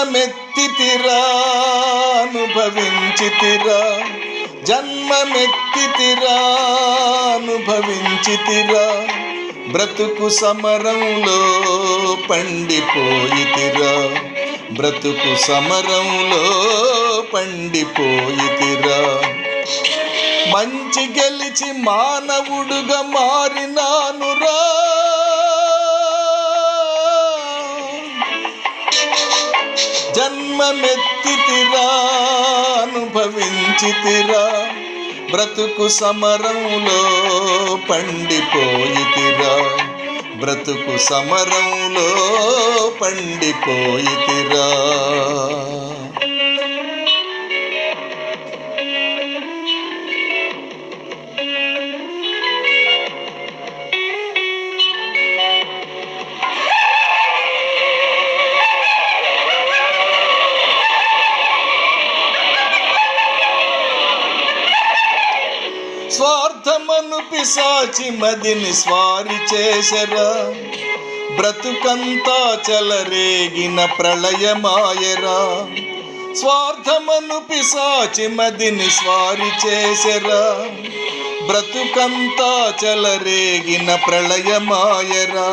జన్మమెత్తితిరా అనుభవించితిరా, జన్మమెత్తితిరా అనుభవించితిరా, బ్రతుకు సమరంలో పండిపోయితిరా, బ్రతుకు సమరంలో పండిపోయితిరా. మంచి గెలిచి మానవుడుగా మారినానురా, జన్మమెత్తితిరా అనుభవించితిరా, బ్రతుకు సమరంలో పండిపోయితిరా, బ్రతుకు సమరంలో పండిపోయితిరా. స్వార్థమను పిశాచి మదిని స్వారి చేసెరా, బ్రతుకంతా చెలరేగిన ప్రళయమాయరా. స్వార్థమను పిశాచి మదిని స్వారి చేసెరా, బ్రతుకంతా చెలరేగిన ప్రళయమాయరా.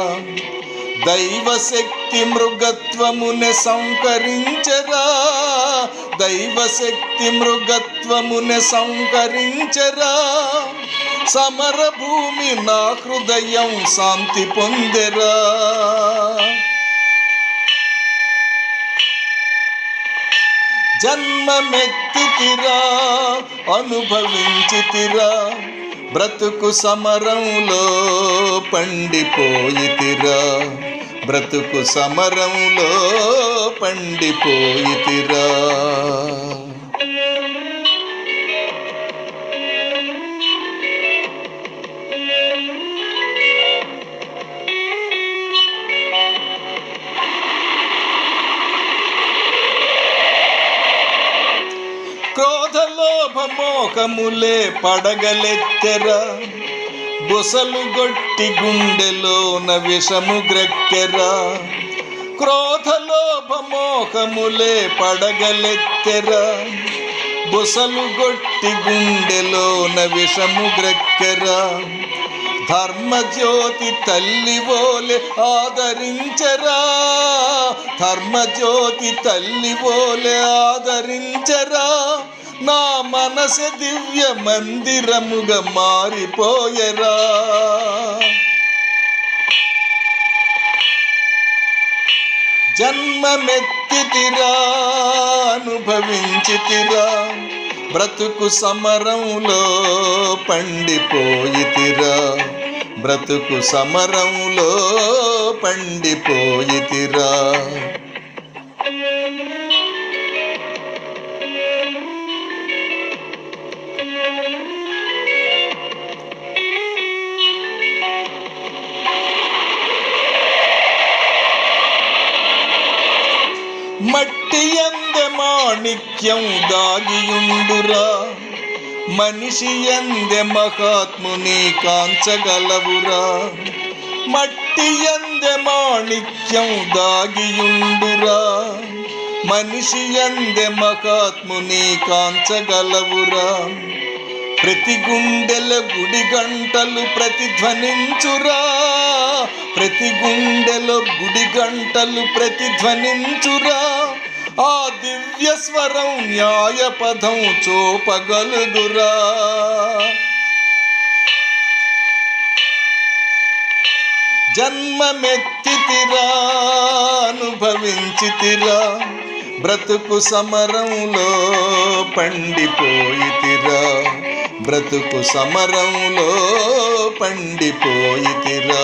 దైవశక్తి మృగత్వమునే సంకరించరా, దైవశక్తి మృగత్వమునే సంకరించరా. సమరభూమి నా హృదయం శాంతి పొందెరా, జన్మమెత్తితిరా అనుభవించితిరా, బ్రతుకు సమరంలో పండిపోయితిరా, బ్రతుకు సమరంలో పండిపోయితిరా. క్రోధలోభమోహములే పడగలెత్తెరా, బుసలు గొట్టి గుండెలోన విషము గ్రక్కెరా. క్రోధలోభమోహములే పడగలెత్తెరా, బుసలు గొట్టి గుండెలోన విషము గ్రక్కెరా. ధర్మజ్యోతి తల్లి వోలె ఆదరించరా, ధర్మజ్యోతి తల్లి వోలె ఆదరించరా. నా మనసు దివ్య మందిరముగా మారిపోయరా, జన్మమెత్తితిరా అనుభవించితిరా, బ్రతుకు సమరంలో పండిపోయితిరా, బ్రతుకు సమరంలో పండిపోయితిరా. మట్టి యందె మాణిక్యం దాగియుండురా, మనిషి యందె మహాత్ముని కాంచగలవురా. మట్టి యందె మాణిక్యం దాగియుండురా, మనిషి యందె మహాత్ముని కాంచగలవురా. ప్రతి గుండెల గుడి గంటలు ప్రతిధ్వనించురా, ప్రతి గుండెలో గుడి గంటలు ప్రతిధ్వనించురా. ఆ దివ్య స్వరం న్యాయ పదం చూపగలుగురా, జన్మమెత్తితిరా అనుభవించితిరా, బ్రతుకు సమరంలో పండిపోయితిరా, బ్రతుకు సమరంలో పండిపోయితిరా.